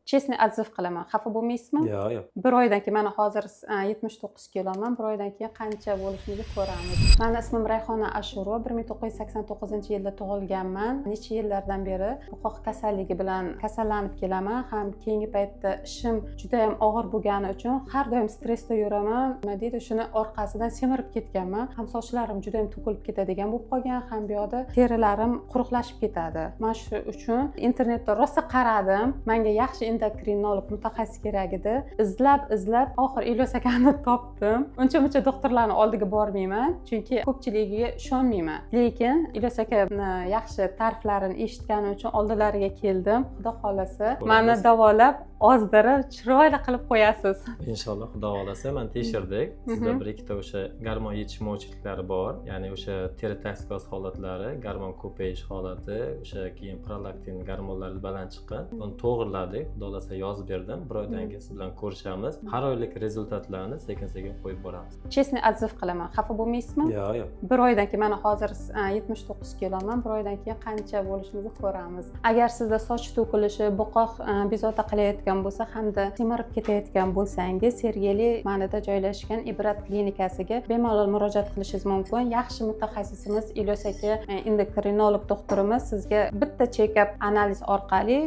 Честный отзыв qilaman. Xafa bo'lmaysizmi? Yo'q. Bir oydan keyin mana hozir 79 kiloman. Bir oydan keyin qancha bo'lishini ko'ramiz. Meni ismim Rayhona Ashurova. 1989-yilda tug'ilganman. Necha yillardan beri buqoq kasalligi bilan kasallanib kelaman. Ham keyingi paytda ishim juda ham og'ir bo'lgani uchun har doim stressda yuraman. Nima deydi, shuni orqasidan semirib ketganman. Ham sochlarim juda ham to'kilib ketadigan bo'lib qolgan, ham bu yoqda terilarim quruqlashib ketadi. Men shu uchun internetda rosa qaradim. Menga yaxshi endokrinolog mutaxassis kerak edi. Izlab oxir Ilyos akani topdim. Uncha doktorlarning oldiga bormayman, chunki ko'pchiligiga ishonmayman. Lekin Ilyos aka yaxshi ta'riflarini eshitganim uchun oldilariga keldim. Xudo xolasa meni davolab ozdirib chiroyli qilib qo'yasiz. Inshaalloh, xudo xolasa. Men tekshirdik. Sizda bir ikkita o'sha gormon yetishmovchiliklari bor. Ya'ni o'sha teri toksikos holatlari, gormon ko'payish holati, o'sha keyin prolaktin gormonlari baland chiqqan. Uni to'g'irladik. Xudo xolasa yozib berdim. Bir oydan keyin siz bilan ko'rishamiz. Har oylik rezultatlarni sekin-sekin qo'yib boramiz. Честный отзыв qilaman. Xafa bo'lmaysizmi? Yo'q. Bir oydan keyin mana hozir 79 kiloman. Bir oydan keyin qancha bo'lishini ko'ramiz. Agar sizda soch to'kilishi, buqoq bezovta qilayotgan bo'lsa hamda semirib ketayotgan bo'lsangiz, Sergeli tumanida joylashgan Ibrat klinikasiga bemalol murojaat qilishingiz mumkin. Yaxshi mutaxassisimiz Ilyos aka, endokrinolog doktorimiz sizga bitta check-up analiz orqali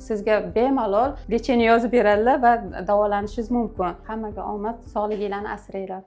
sizga bemalol lecheniya yozib beradilar va davolanishingiz mumkin. Hammaga omad, sog'liginglarni asranglar.